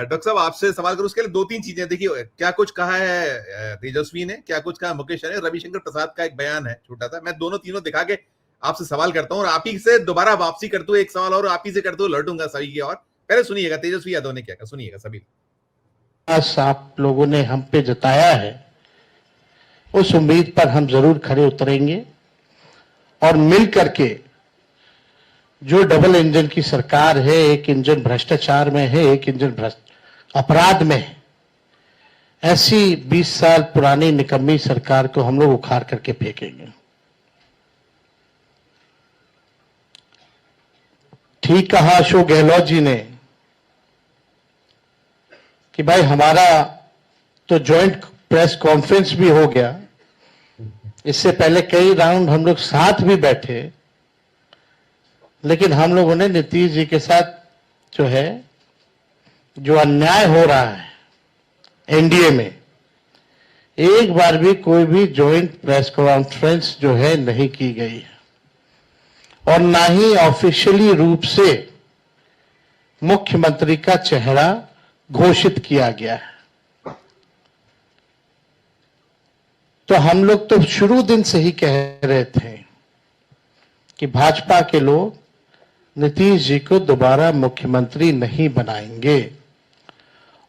Doctor साहब आपसे सवाल करूं उसके लिए दो तीन चीजें। देखिए क्या कुछ कहा है तेजस्वी ने, क्या कुछ कहा मुकेश ने, रविशंकर प्रसाद का एक बयान है छोटा सा, मैं दोनों तीनों दिखा के आपसे सवाल करता हूं और आप ही से दोबारा वापसी करते हुए एक सवाल और आप ही से करते हुए लौटूंगा सभी की। और पहले सुनिएगा तेजस्वी यादव ने क्या कहा, सुनिएगा सभी। आप लोगों ने हम पे जताया है उस उम्मीद पर हम जरूर खड़े उतरेंगे और मिल करके जो डबल इंजन की सरकार है, एक इंजन भ्रष्टाचार में है, एक इंजन अपराध में है, ऐसी 20 साल पुरानी निकम्मी सरकार को हम लोग उखाड़ करके फेंकेंगे। ठीक कहा अशोक गहलोत जी ने कि भाई हमारा तो जॉइंट प्रेस कॉन्फ्रेंस भी हो गया, इससे पहले कई राउंड हम लोग साथ भी बैठे, लेकिन हम लोगों ने नीतीश जी के साथ जो है, जो अन्याय हो रहा है एनडीए में, एक बार भी कोई भी जॉइंट प्रेस कॉन्फ्रेंस जो है नहीं की गई है और ना ही ऑफिशियली रूप से मुख्यमंत्री का चेहरा घोषित किया गया है। तो हम लोग तो शुरू दिन से ही कह रहे थे कि भाजपा के लोग नीतीश जी को दोबारा मुख्यमंत्री नहीं बनाएंगे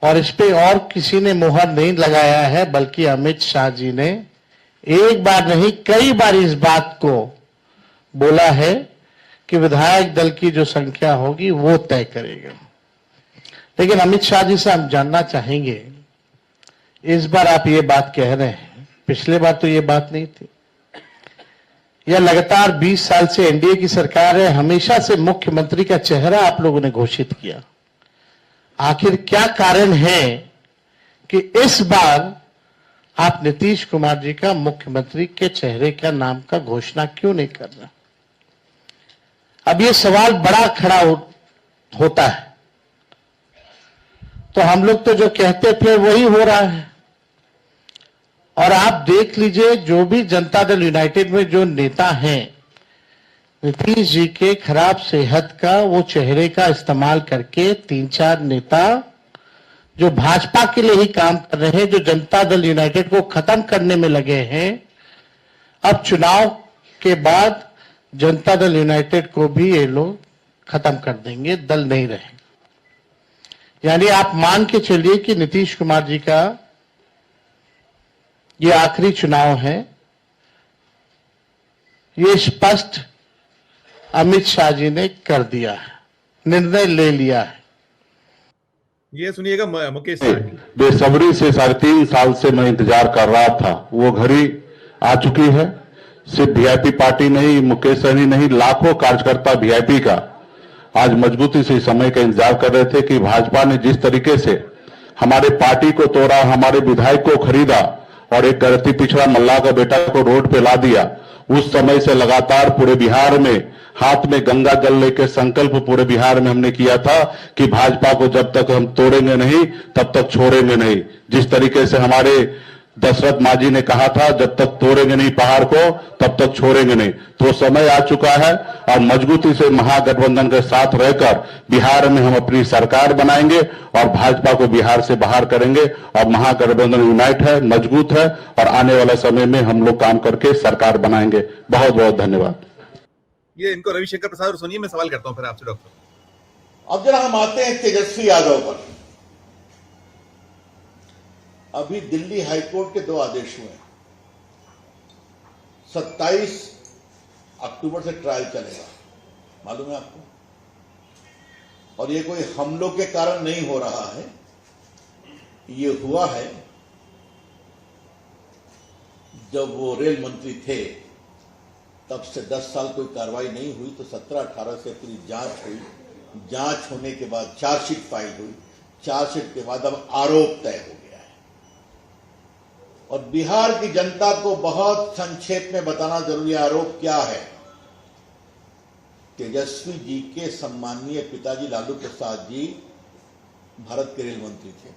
और इस पे और किसी ने मुहर नहीं लगाया है, बल्कि अमित शाह जी ने एक बार नहीं कई बार इस बात को बोला है कि विधायक दल की जो संख्या होगी वो तय करेगा। लेकिन अमित शाह जी से हम जानना चाहेंगे, इस बार आप ये बात कह रहे हैं, पिछले बार तो ये बात नहीं थी। यह लगातार 20 साल से एनडीए की सरकार है, हमेशा से मुख्यमंत्री का चेहरा आप लोगों ने घोषित किया। आखिर क्या कारण है कि इस बार आप नीतीश कुमार जी का मुख्यमंत्री के चेहरे का नाम का घोषणा क्यों नहीं कर रहे? अब ये सवाल बड़ा खड़ा होता है। तो हम लोग तो जो कहते थे वही हो रहा है। और आप देख लीजिए, जो भी जनता दल यूनाइटेड में जो नेता हैं, नीतीश जी के खराब सेहत का वो चेहरे का इस्तेमाल करके 3-4 नेता जो भाजपा के लिए ही काम कर रहे हैं, जो जनता दल यूनाइटेड को खत्म करने में लगे हैं, अब चुनाव के बाद जनता दल यूनाइटेड को भी ये लोग खत्म कर देंगे, दल नहीं रहेगा। यानी आप मान के चलिए कि नीतीश कुमार जी का ये आखिरी चुनाव है। ये स्पष्ट अमित शाह जी ने कर दिया है, निर्णय ले लिया है। ये सुनिएगा मुकेश। बेसब्री से 3.5 साल से मैं इंतजार कर रहा था, वो घड़ी आ चुकी है। सिर्फ वीआईपी पार्टी नहीं, मुकेश सहनी नहीं, लाखों कार्यकर्ता वीआईपी का आज मजबूती से समय का इंतजार कर रहे थे कि भाजपा ने जिस तरीके से हमारे पार्टी को तोड़ा, हमारे विधायक को खरीदा और एक गलती पिछड़ा मल्लाह का बेटा को रोड पे ला दिया, उस समय से लगातार पूरे बिहार में हाथ में गंगा जल लेकर संकल्प पूरे बिहार में हमने किया था कि भाजपा को जब तक हम तोड़ेंगे नहीं तब तक छोड़ेंगे नहीं। जिस तरीके से हमारे दशरथ मांझी ने कहा था, जब तक तोड़ेंगे नहीं पहाड़ को तब तक छोड़ेंगे नहीं। तो समय आ चुका है और मजबूती से महागठबंधन के साथ रहकर बिहार में हम अपनी सरकार बनाएंगे और भाजपा को बिहार से बाहर करेंगे। और महागठबंधन यूनाइट है, मजबूत है और आने वाले समय में हम लोग काम करके सरकार बनाएंगे। बहुत बहुत धन्यवाद। ये इनको रविशंकर प्रसाद और सुनिए, मैं सवाल करता हूं फिर आपसे डॉक्टर। अब जरा हम आते हैं तेजस्वी यादव पर। अभी दिल्ली हाईकोर्ट के 2 आदेश हुए। 27 अक्टूबर से ट्रायल चलेगा, मालूम है आपको। और ये कोई हमलों के कारण नहीं हो रहा है, ये हुआ है जब वो रेल मंत्री थे तब से 10 साल कोई कार्रवाई नहीं हुई, तो 17-18 से पूरी जांच हुई। जांच होने के बाद चार्जशीट फाइल हुई, चार्जशीट के बाद अब आरोप तय हो गया है। और बिहार की जनता को बहुत संक्षेप में बताना जरूरी है आरोप क्या है। तेजस्वी जी के सम्माननीय पिताजी लालू प्रसाद जी भारत के रेल मंत्री थे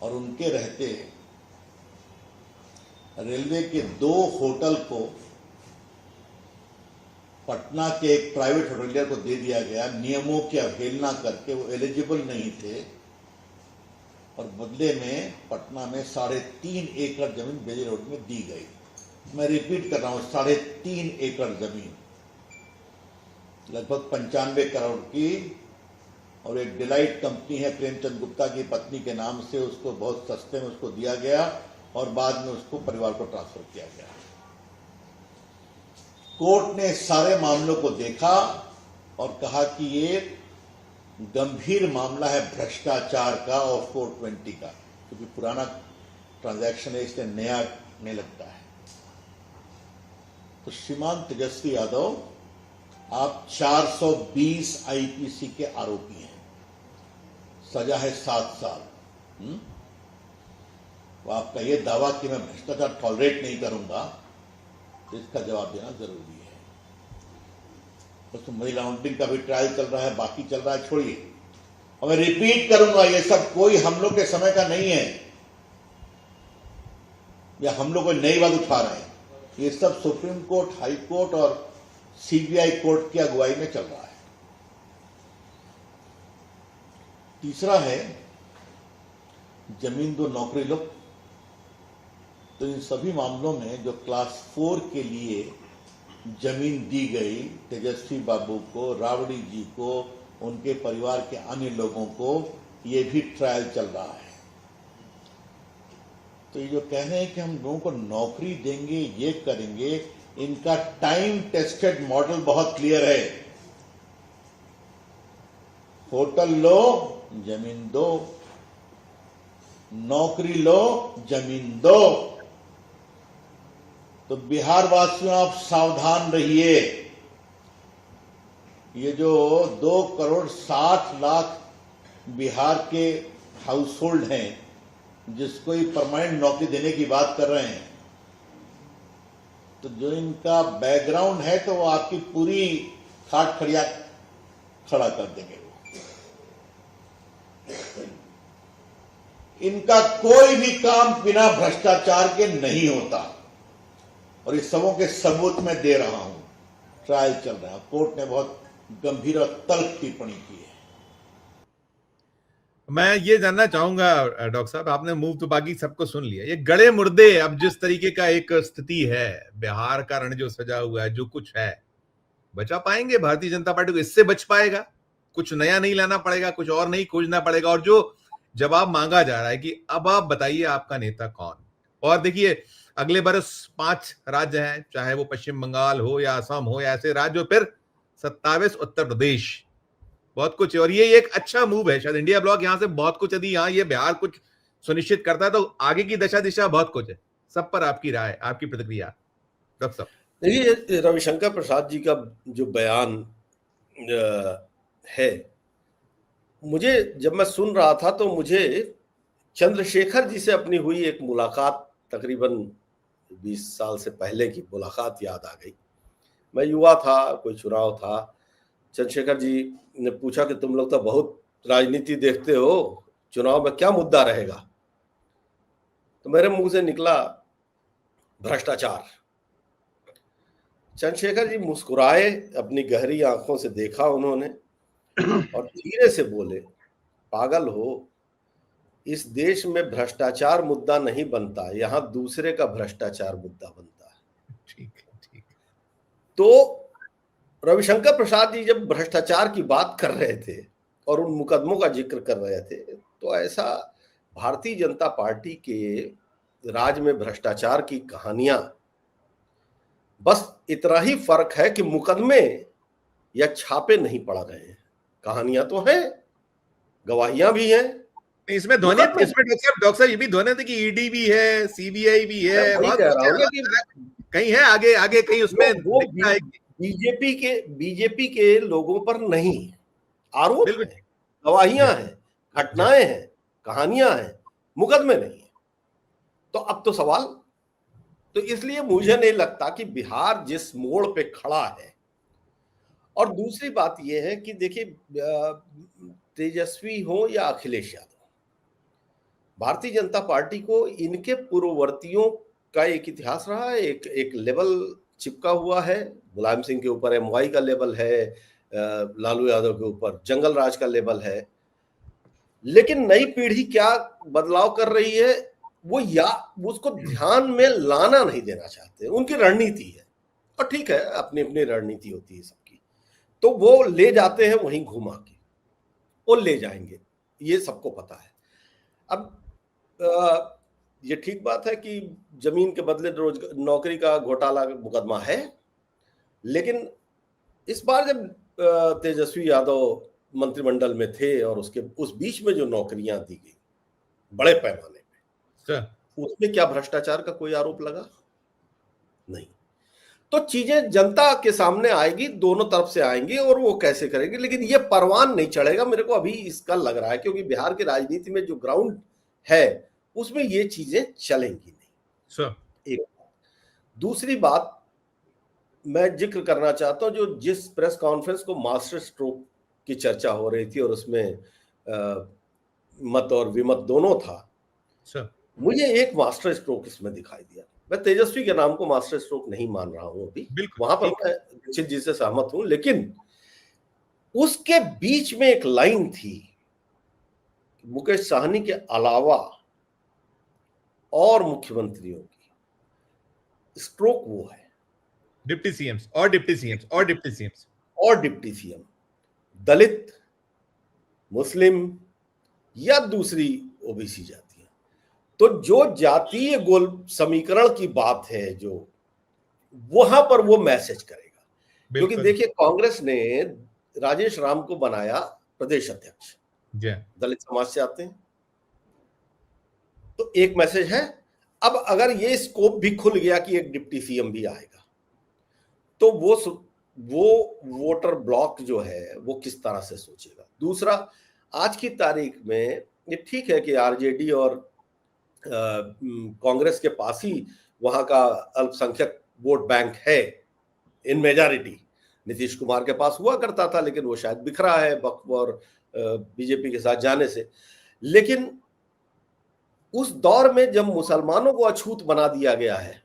और उनके रहते रेलवे के 2 होटल को पटना के एक प्राइवेट होटलियर को दे दिया गया। नियमों की अवहेलना करके, वो एलिजिबल नहीं थे, और बदले में पटना में 3.5 एकड़ जमीन बेली रोड में दी गई। मैं रिपीट कर रहा हूं, 3.5 एकड़ जमीन लगभग 95 करोड़ की, और एक डिलाइट कंपनी है प्रेमचंद गुप्ता की पत्नी के नाम से, उसको बहुत सस्ते में उसको दिया गया और बाद में उसको परिवार को ट्रांसफर किया गया। कोर्ट ने सारे मामलों को देखा और कहा कि ये गंभीर मामला है भ्रष्टाचार का और 420 का, क्योंकि पुराना ट्रांजैक्शन है इसलिए नया नहीं लगता है। तो श्रीमान तेजस्वी यादव, आप 420 आईपीसी के आरोपी हैं, सजा है 7 साल। तो आपका यह दावा कि मैं भ्रष्टाचार टॉलरेट नहीं करूंगा, तो इसका जवाब देना जरूरी है। तो मनी लॉन्ड्रिंग का भी ट्रायल चल रहा है, बाकी चल रहा है, छोड़िए। और मैं रिपीट करूंगा, ये सब कोई हम लोग के समय का नहीं है या हम लोग कोई नई बात उठा रहे हैं। ये सब सुप्रीम कोर्ट, हाई कोर्ट और सीबीआई कोर्ट की अगुवाई में चल रहा है। तीसरा है जमीन दो नौकरी लो। तो इन सभी मामलों में जो क्लास 4 के लिए जमीन दी गई तेजस्वी बाबू को, राबड़ी जी को, उनके परिवार के अन्य लोगों को, ये भी ट्रायल चल रहा है। तो ये जो कह रहे हैं कि हम लोगों को नौकरी देंगे, ये करेंगे, इनका टाइम टेस्टेड मॉडल बहुत क्लियर है। होटल लो, जमीन दो, नौकरी लो, जमीन दो। तो बिहार वासियों, आप सावधान रहिए। ये जो 2,60,00,000 बिहार के हाउस होल्ड हैं, जिसको ये परमानेंट नौकरी देने की बात कर रहे हैं, तो जो इनका बैकग्राउंड है, तो वो आपकी पूरी खाट खड़िया खड़ा कर देंगे। इनका कोई भी काम बिना भ्रष्टाचार के नहीं होता, और इस सबों के सबूत मैं दे रहा हूं। ट्रायल चल रहा है, कोर्ट ने बहुत गंभीर और तल्ख टिप्पणी की है। मैं ये जानना चाहूंगा डॉक्टर साहब, आपने मूव तो बाकी सबको सुन लिया, ये गड़े मुर्दे, अब जिस तरीके का एक स्थिति है, बिहार का रण जो सजा हुआ है, जो कुछ है, बचा पाएंगे भारतीय जनता पार्टी को? इससे बच पाएगा? कुछ नया नहीं लाना पड़ेगा, कुछ और नहीं खोजना पड़ेगा? और जो जवाब मांगा जा रहा है कि अब आप बताइए आपका नेता कौन। और देखिए, अगले बरस 5 राज्य हैं, चाहे वो पश्चिम बंगाल हो या असम हो या ऐसे राज्य हो, फिर 27 उत्तर प्रदेश, बहुत कुछ है। और ये एक अच्छा मूव है, शायद इंडिया ब्लॉक यहां से बहुत कुछ, यदि यहाँ ये बिहार कुछ सुनिश्चित करता है तो आगे की दशा दिशा बहुत कुछ है। सब पर आपकी राय, आपकी प्रतिक्रिया डॉक्टर साहब। देखिए, रविशंकर प्रसाद जी का जो बयान है, मुझे जब मैं सुन रहा था तो मुझे चंद्रशेखर जी से अपनी हुई एक मुलाकात, तकरीबन 20 साल से पहले की मुलाकात याद आ गई। मैं युवा था, कोई चुनाव था, चंद्रशेखर जी ने पूछा कि तुम लोग तो बहुत राजनीति देखते हो, चुनाव में क्या मुद्दा रहेगा? तो मेरे मुंह से निकला भ्रष्टाचार। चंद्रशेखर जी मुस्कुराए, अपनी गहरी आंखों से देखा उन्होंने और धीरे से बोले, पागल हो, इस देश में भ्रष्टाचार मुद्दा नहीं बनता, यहां दूसरे का भ्रष्टाचार मुद्दा बनता है। ठीक। तो रविशंकर प्रसाद जी जब भ्रष्टाचार की बात कर रहे थे और उन मुकदमों का जिक्र कर रहे थे, तो ऐसा भारतीय जनता पार्टी के राज में भ्रष्टाचार की कहानियां, बस इतना ही फर्क है कि मुकदमे या छापे नहीं पड़ रहे हैं, कहानियां तो हैं, गवाहियां भी हैं। इसमें ध्वनि, इसमें डॉक्टर साहब ये भी ध्वनि थी कि ईडी भी है, सीबीआई भी है, कहीं है आगे आगे कहीं उसमें वो बीजेपी के लोगों पर नहीं, आरोप है, गवाहियां हैं, घटनाएं हैं, कहानियां हैं, मुकदमे नहीं है। तो अब तो सवाल, तो इसलिए मुझे नहीं लगता कि बिहार जिस मोड़ पे खड़ा है, और दूसरी बात यह है कि देखिए, तेजस्वी हो या अखिलेश यादव, भारतीय जनता पार्टी को इनके पूर्ववर्तियों का एक इतिहास रहा है, एक लेवल चिपका हुआ है। मुलायम सिंह के ऊपर MY का लेवल है, लालू यादव के ऊपर जंगल राज का लेवल है। लेकिन नई पीढ़ी क्या बदलाव कर रही है वो या उसको ध्यान में लाना नहीं देना चाहते, उनकी रणनीति है। और ठीक है, अपनी अपनी रणनीति होती है सबकी, तो वो ले जाते हैं वहीं घुमा के, वो ले जाएंगे, ये सबको पता है। अब ये ठीक बात है कि जमीन के बदले नौकरी का घोटाला मुकदमा है, लेकिन इस बार जब तेजस्वी यादव मंत्रिमंडल में थे और उस बीच में जो नौकरियां दी गई बड़े पैमाने पे, उसमें क्या भ्रष्टाचार का कोई आरोप लगा? नहीं। तो चीजें जनता के सामने आएगी, दोनों तरफ से आएंगी और वो कैसे करेंगे, लेकिन ये परवान नहीं चढ़ेगा मेरे को अभी इसका लग रहा है, क्योंकि बिहार की राजनीति में जो ग्राउंड है उसमें ये चीजें चलेंगी नहीं। एक दूसरी बात मैं जिक्र करना चाहता हूं, जो जिस प्रेस कॉन्फ्रेंस को मास्टर स्ट्रोक की चर्चा हो रही थी और उसमें मत और विमत दोनों था, मुझे एक मास्टर स्ट्रोक इसमें दिखाई दिया। मैं तेजस्वी के नाम को मास्टर स्ट्रोक नहीं मान रहा हूं अभी, वहां पर मैं दीक्षित जी से सहमत हूं, लेकिन उसके बीच में एक लाइन थी, मुकेश साहनी के अलावा और मुख्यमंत्रियों की स्ट्रोक वो है डिप्टी सीएम्स और डिप्टी सीएम्स और डिप्टी सीएम्स और डिप्टी सीएम दलित, मुस्लिम या दूसरी ओबीसी जातियां। तो जो जातीय गोल समीकरण की बात है, जो वहां पर वो मैसेज करेगा, क्योंकि देखिए कांग्रेस ने राजेश राम को बनाया प्रदेश अध्यक्ष, दलित समाज से आते हैं, तो एक मैसेज है। अब अगर ये स्कोप भी खुल गया कि एक डिप्टी सीएम भी आएगा, तो वो वोटर ब्लॉक जो है वो किस तरह से सोचेगा। दूसरा, आज की तारीख में ये ठीक है कि आरजेडी और कांग्रेस के पास ही वहां का अल्पसंख्यक वोट बैंक है इन मेजॉरिटी। नीतीश कुमार के पास हुआ करता था, लेकिन वो शायद बिखरा है वक्फ और बीजेपी के साथ जाने से। लेकिन उस दौर में जब मुसलमानों को अछूत बना दिया गया है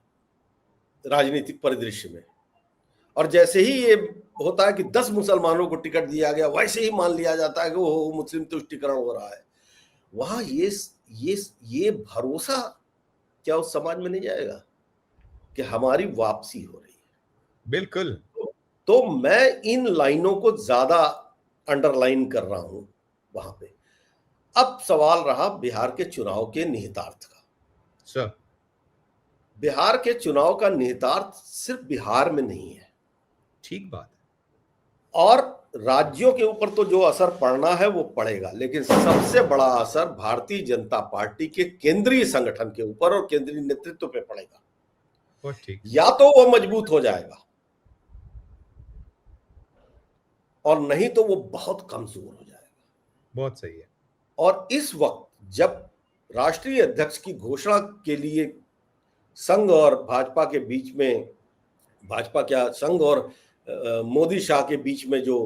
राजनीतिक परिदृश्य में, और जैसे ही ये होता है कि 10 मुसलमानों को टिकट दिया गया, वैसे ही मान लिया जाता है कि वो मुस्लिम तुष्टीकरण हो रहा है। वहां ये भरोसा क्या उस समाज में नहीं जाएगा कि हमारी वापसी हो रही है? बिल्कुल। तो मैं इन लाइनों को ज्यादा अंडरलाइन कर रहा हूं वहां पे। अब सवाल रहा बिहार के चुनाव के निहितार्थ का। बिहार के चुनाव का निहितार्थ सिर्फ बिहार में नहीं है, ठीक बात है, और राज्यों के ऊपर तो जो असर पड़ना है वो पड़ेगा, लेकिन सबसे बड़ा असर भारतीय जनता पार्टी के केंद्रीय संगठन के ऊपर और केंद्रीय नेतृत्व पे पड़ेगा। ठीक। या तो वो मजबूत हो जाएगा और नहीं तो वो बहुत कमजोर हो जाएगा। बहुत सही है। और इस वक्त जब राष्ट्रीय अध्यक्ष की घोषणा के लिए संघ और भाजपा के बीच में, भाजपा क्या संघ और मोदी शाह के बीच में जो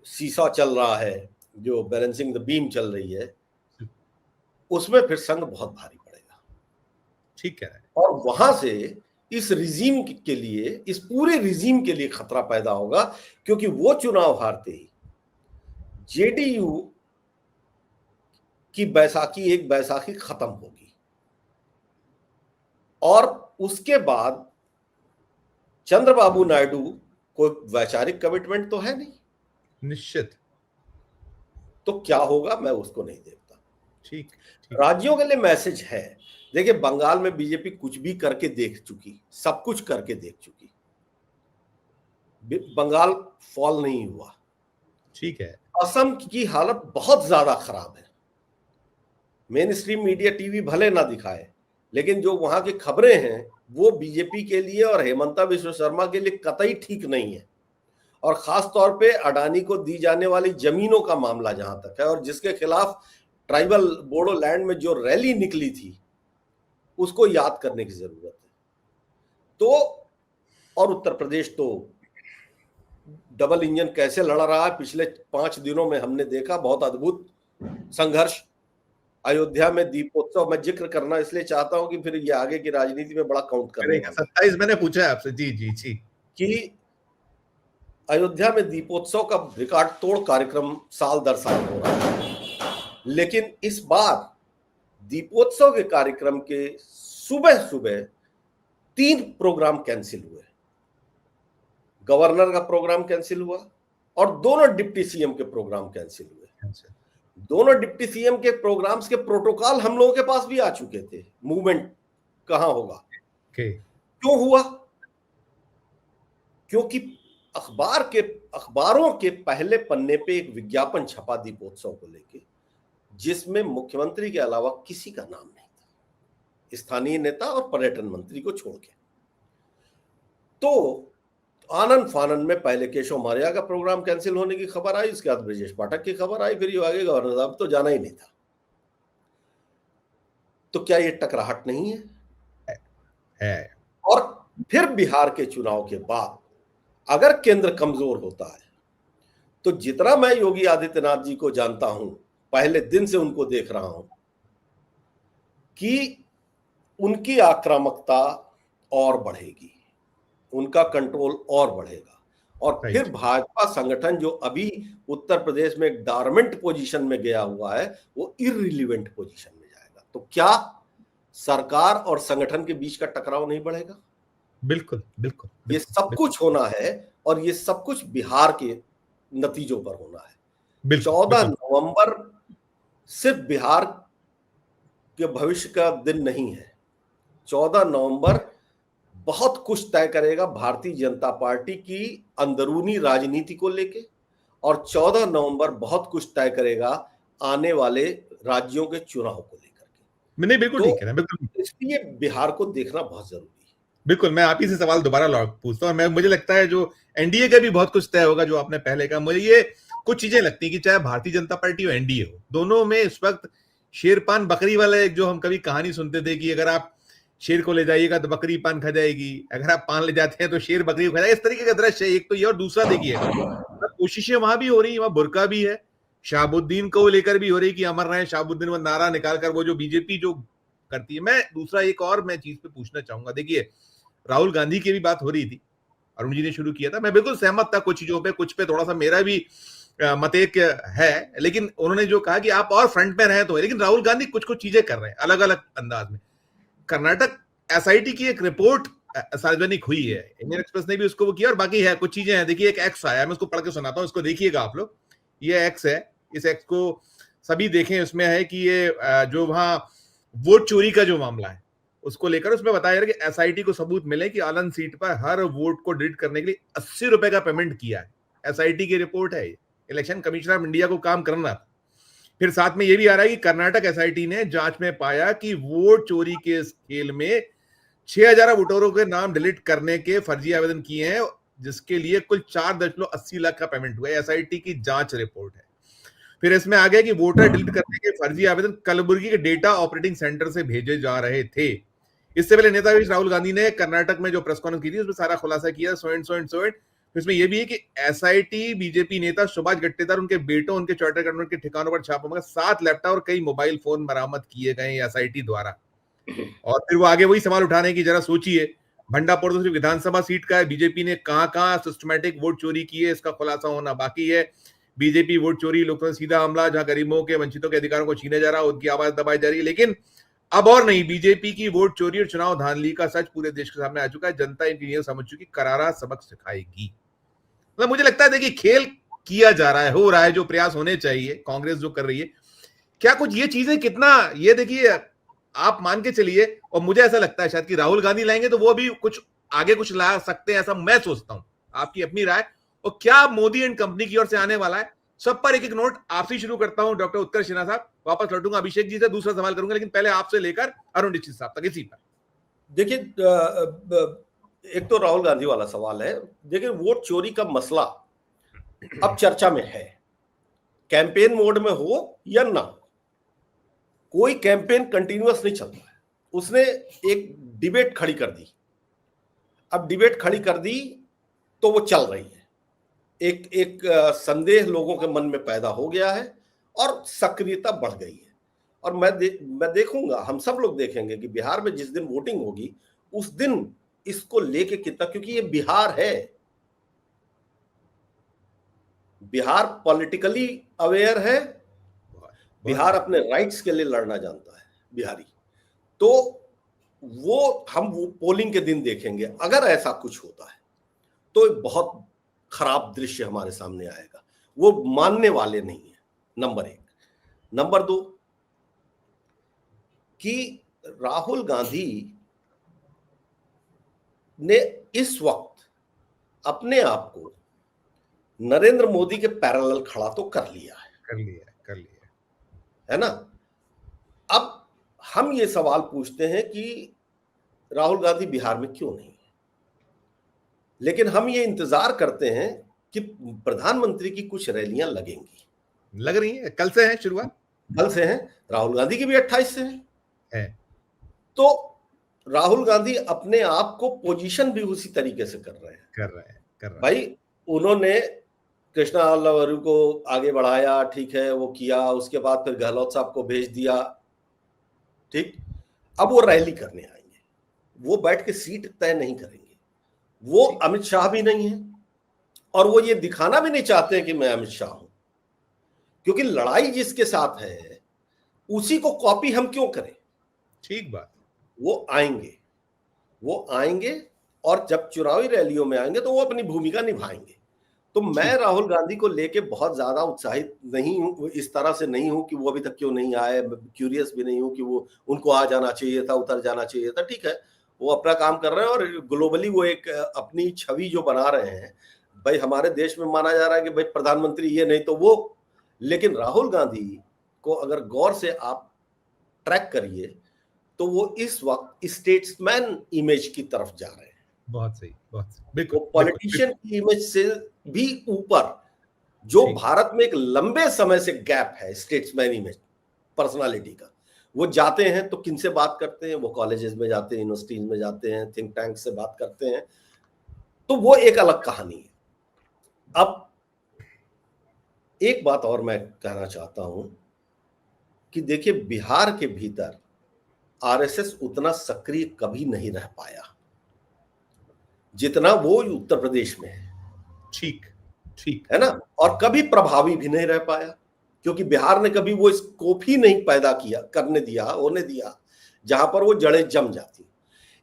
सीसा चल रहा है, जो बैलेंसिंग द बीम चल रही है, उसमें फिर संघ बहुत भारी पड़ेगा। ठीक है। और वहां से इस रिजीम के लिए, इस पूरे रिजीम के लिए खतरा पैदा होगा, क्योंकि वो चुनाव हारते ही जेडीयू की बैसाखी, एक बैसाखी खत्म होगी, और उसके बाद चंद्रबाबू नायडू कोई वैचारिक कमिटमेंट तो है नहीं, निश्चित। तो क्या होगा मैं उसको नहीं देखता। ठीक। राज्यों के लिए मैसेज है। देखिए, बंगाल में बीजेपी कुछ भी करके देख चुकी, सब कुछ करके देख चुकी, बंगाल फॉल नहीं हुआ। ठीक है। असम की हालत बहुत ज्यादा खराब है। मेन स्ट्रीम मीडिया टीवी भले ना दिखाए, लेकिन जो वहां की खबरें हैं वो बीजेपी के लिए और हेमंता बिश्व शर्मा के लिए कतई ठीक नहीं है। और खास तौर पे अडानी को दी जाने वाली जमीनों का मामला जहां तक है, और जिसके खिलाफ ट्राइबल बोडो लैंड में जो रैली निकली थी, उसको याद करने की जरूरत है। तो और उत्तर प्रदेश तो डबल इंजन कैसे लड़ रहा है, पिछले 5 दिनों में हमने देखा। बहुत अद्भुत संघर्ष। अयोध्या में दीपोत्सव मैं जिक्र करना इसलिए चाहता हूं कि फिर ये आगे की राजनीति में बड़ा काउंट करेगा। 27 मैंने पूछा है आपसे। जी कि अयोध्या में दीपोत्सव का रिकॉर्ड तोड़ कार्यक्रम साल दर साल हो रहा है, लेकिन इस बार दीपोत्सव के कार्यक्रम के सुबह सुबह 3 प्रोग्राम कैंसिल हुए। गवर्नर का प्रोग्राम कैंसिल हुआ और दोनों डिप्टी सीएम के प्रोग्राम कैंसिल हुए। दोनों डिप्टी सीएम के प्रोग्राम्स के प्रोटोकॉल हम लोगों के पास भी आ चुके थे, मूवमेंट कहां होगा। क्यों हुआ? क्योंकि अखबारों के पहले पन्ने पे एक विज्ञापन छपा दीपोत्सव को लेके, जिसमें मुख्यमंत्री के अलावा किसी का नाम नहीं था, स्थानीय नेता और पर्यटन मंत्री को छोड़ के। तो आनंद फानन में पहले केशव मारिया का प्रोग्राम कैंसिल होने की खबर आई, उसके बाद ब्रजेश पाठक की खबर आई, फिर ये आगे गवर्नर साहब तो जाना ही नहीं था। तो क्या ये टकराहट नहीं है? और फिर बिहार के चुनाव के बाद अगर केंद्र कमजोर होता है तो जितना मैं योगी आदित्यनाथ जी को जानता हूं, पहले दिन से उनको देख रहा हूं कि उनकी आक्रामकता और बढ़ेगी, उनका कंट्रोल और बढ़ेगा, और फिर भाजपा संगठन जो अभी उत्तर प्रदेश में एक डॉर्मेंट पोजीशन में गया हुआ है वो इररिलेवेंट पोजीशन में जाएगा। तो क्या सरकार और संगठन के बीच का टकराव नहीं बढ़ेगा? बिल्कुल बिल्कुल, ये सब कुछ होना है और ये सब कुछ बिहार के नतीजों पर होना है। 14 नवंबर सिर्फ बिहार के भविष्य का दिन नहीं है। 14 नवंबर बहुत कुछ तय करेगा भारतीय जनता पार्टी की अंदरूनी राजनीति को लेके, और 14 नवंबर बहुत कुछ तय करेगा आने वाले राज्यों के चुनाव को लेकर के। नहीं, बिल्कुल ठीक है, बिल्कुल। इसलिए बिहार को देखना बहुत जरूरी है। बिल्कुल, मैं आप ही से सवाल दोबारा पूछता हूँ। मुझे लगता है जो एनडीए का भी बहुत कुछ तय होगा, जो आपने पहले कहा। मुझे ये कुछ चीजें लगती है कि चाहे भारतीय जनता पार्टी हो एनडीए हो, दोनों में इस वक्त शेर पान बकरी वाला एक जो हम कभी कहानी सुनते थे कि अगर आप शेर को ले जाइएगा तो बकरी पान खा जाएगी, अगर आप पान ले जाते हैं तो शेर बकरी को खा जाएगा, इस तरीके का दृश्य है। एक तो ये, और दूसरा देखिए कोशिशें वहां भी हो रही है, वहां बुर्का भी है, शहाबुद्दीन को लेकर भी हो रही कि अमर रहे शहाबुद्दीन, वो नारा निकालकर वो जो बीजेपी जो करती है। मैं दूसरा एक और मैं चीज पे पूछना चाहूंगा। देखिए राहुल गांधी की भी बात हो रही थी, अरुण जी ने शुरू किया था, मैं बिल्कुल सहमत था कुछ चीजों पे, कुछ पे थोड़ा सा मेरा भी मतेक है, लेकिन उन्होंने जो कहा कि आप और फ्रंट में रहे तो है, लेकिन राहुल गांधी कुछ कुछ चीजें कर रहे हैं अलग अलग अंदाज में। कर्नाटक एसआईटी की एक रिपोर्ट सार्वजनिक हुई है, इंडियन एक्सप्रेस ने भी उसको वो किया, और बाकी है कुछ चीजें हैं। देखिए एक एक्स आया, मैं उसको पढ़ के सुनाता हूँ, इसको देखिएगा आप लोग। ये एक्स है, इस एक्स को सभी देखें। उसमें है कि ये जो वहां वोट चोरी का जो मामला है उसको लेकर उसमें बताया कि एसआईटी को सबूत मिले कि आलन सीट पर हर वोट को डिलीट करने के लिए 80 रुपए का पेमेंट किया है। एसआईटी की रिपोर्ट है, इलेक्शन कमिश्नर ऑफ इंडिया को काम करना था। फिर साथ में यह भी आ रहा है कि कर्नाटक एसआईटी ने जांच में पाया कि वोट चोरी के स्केल में 6000 वोटरों के नाम डिलीट करने के फर्जी आवेदन किए हैं, जिसके लिए कुल 4.80 लाख का पेमेंट हुआ है। एसआईटी की जांच रिपोर्ट है। फिर इसमें आ गया कि वोटर डिलीट करने के फर्जी आवेदन कलबुर्गी के डेटा ऑपरेटिंग सेंटर से भेजे जा रहे थे। इससे पहले नेता राहुल गांधी ने कर्नाटक में जो प्रेस कॉन्फ्रेंस की थी उसमें सारा खुलासा किया, सो एंड। इसमें यह भी है कि एसआईटी बीजेपी नेता सुभाष गट्टेदार, उनके बेटों, उनके चार्टर अकाउंटेंट के ठिकानों पर छापा मारा, 7 लैपटॉप और कई मोबाइल फोन बरामद किए गए एसआईटी द्वारा। और फिर वो आगे वही सवाल उठाने की, जरा सोचिए, भंडापुर तो सिर्फ विधानसभा सीट का है, बीजेपी ने कहां सिस्टमैटिक वोट चोरी की है, इसका खुलासा होना बाकी है। बीजेपी वोट चोरी, लोकतंत्र सीधा हमला, जहां गरीबों के वंचितों के अधिकारों को छीने जा रहा है, उनकी आवाज दबाई जा रही है। लेकिन अब और नहीं, बीजेपी की वोट चोरी और चुनाव धांधली का सच पूरे देश के सामने आ चुका है। जनता इनकी नीयत समझ चुकी, करारा सबक सिखाएगी। मतलब मुझे लगता है देखिए खेल किया जा रहा है, हो रहा है, जो प्रयास होने चाहिए, कांग्रेस जो कर रही है, क्या कुछ ये चीजें कितना, ये देखिए आप मान के चलिए, और मुझे ऐसा लगता है शायद कि राहुल गांधी लाएंगे तो वो भी कुछ आगे कुछ ला सकते हैं, ऐसा मैं सोचता हूं। आपकी अपनी राय। और क्या मोदी एंड कंपनी की ओर से आने वाला है, सब पर एक एक नोट। आपसे शुरू करता हूं डॉक्टर उत्कर्ष सिन्हा साहब, वापस लौटूंगा अभिषेक जी से, दूसरा सवाल करूंगा, लेकिन पहले आपसे लेकर अरुण दीक्षित साहब तक इसी पर। देखिए एक तो राहुल गांधी वाला सवाल है। देखिए वोट चोरी का मसला अब चर्चा में है, कैंपेन मोड में हो या ना हो, कोई कैंपेन कंटिन्यूअस नहीं चल रहा है। उसने एक डिबेट खड़ी कर दी, अब डिबेट खड़ी कर दी तो वो चल रही है। एक संदेह लोगों के मन में पैदा हो गया है और सक्रियता बढ़ गई है। और मैं देखूंगा, हम सब लोग देखेंगे कि बिहार में जिस दिन वोटिंग होगी उस दिन इसको लेके कितना, क्योंकि ये बिहार है, बिहार पॉलिटिकली अवेयर है, बिहार अपने राइट्स के लिए लड़ना जानता है बिहारी। तो वो पोलिंग के दिन देखेंगे, अगर ऐसा कुछ होता है तो बहुत खराब दृश्य हमारे सामने आएगा। वो मानने वाले नहीं है, नंबर 1। नंबर 2 कि राहुल गांधी ने इस वक्त अपने आप को नरेंद्र मोदी के पैरेलल खड़ा तो कर लिया है, है ना। अब हम ये सवाल पूछते हैं कि राहुल गांधी बिहार में क्यों नहीं है, लेकिन हम ये इंतजार करते हैं कि प्रधानमंत्री की कुछ रैलियां लग रही हैं, कल से है शुरुआत, कल से हैं, राहुल गांधी की भी 28 से है। तो राहुल गांधी अपने आप को पोजीशन भी उसी तरीके से कर रहे हैं। भाई उन्होंने कृष्णा लालवारू को आगे बढ़ाया, ठीक है, वो किया, उसके बाद फिर गहलोत साहब को भेज दिया, ठीक। अब वो रैली करने आएंगे, वो बैठ के सीट तय नहीं करेंगे। वो अमित शाह भी नहीं है और वो ये दिखाना भी नहीं चाहते हैं कि मैं अमित शाह हूं, क्योंकि लड़ाई जिसके साथ है उसी को कॉपी हम क्यों करें। ठीक बात। वो आएंगे और जब चुनावी रैलियों में आएंगे तो वो अपनी भूमिका निभाएंगे। तो मैं राहुल गांधी को लेके बहुत ज्यादा उत्साहित नहीं हूं, इस तरह से नहीं हूं कि वो अभी तक क्यों नहीं आए, क्यूरियस भी नहीं हूं कि वो उनको आ जाना चाहिए था, उतर जाना चाहिए था। ठीक है, वो अपना काम कर रहे हैं और ग्लोबली वो एक अपनी छवि जो बना रहे हैं। भाई हमारे देश में माना जा रहा है कि भाई प्रधानमंत्री ये नहीं तो वो, लेकिन राहुल गांधी को अगर गौर से आप ट्रैक करिए तो वो इस वक्त स्टेट्समैन इमेज की तरफ जा रहे हैं। बहुत सही, बहुत सही, बिल्कुल। पॉलिटिशियन की इमेज से भी ऊपर जो भारत में एक लंबे समय से गैप है स्टेट्समैन इमेज पर्सनालिटी का, वो जाते हैं तो किनसे बात करते हैं, वो कॉलेजेस में जाते हैं, यूनिवर्सिटीज में जाते हैं, थिंक टैंक से बात करते हैं, तो वो एक अलग कहानी है। अब एक बात और मैं कहना चाहता हूं कि देखिए बिहार के भीतर आरएसएस उतना सक्रिय कभी नहीं रह पाया जितना वो उत्तर प्रदेश में है। ठीक है ना, और कभी प्रभावी भी नहीं रह पाया क्योंकि बिहार ने कभी वो स्कोप ही नहीं पैदा किया, होने दिया जहां पर वो जड़ें जम जाती।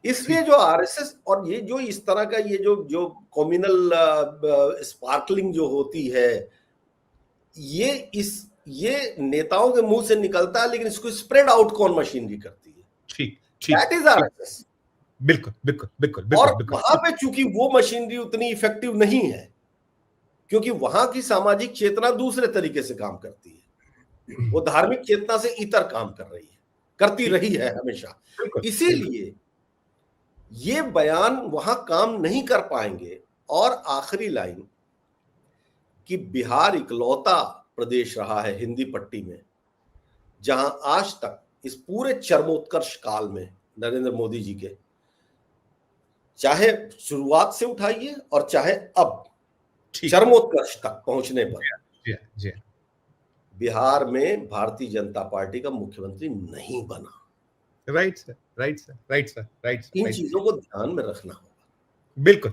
इसलिए जो आरएसएस और ये जो इस तरह का ये जो कम्युनल स्पार्कलिंग जो होती है, ये नेताओं के मुंह से निकलता है, लेकिन इसको स्प्रेड आउट कौन मशीनरी करती है? ठीक, दैट इज आरएसएस। बिल्कुल। और वहां पे चूंकि वो मशीनरी उतनी इफेक्टिव नहीं है क्योंकि वहां की सामाजिक चेतना दूसरे तरीके से काम करती है, वो धार्मिक चेतना से इतर काम करती रही है हमेशा। इसीलिए ये बयान वहां काम नहीं कर पाएंगे। और आखिरी लाइन कि बिहार इकलौता प्रदेश रहा है हिंदी पट्टी में जहां आज तक इस पूरे चरमोत्कर्ष काल में नरेंद्र मोदी जी के, चाहे शुरुआत से उठाइए और चाहे अब चरमोत्कर्ष तक पहुंचने पर, बिहार में भारतीय जनता पार्टी का मुख्यमंत्री नहीं बना। Right sir. इन चीजों को ध्यान में रखना होगा। बिल्कुल।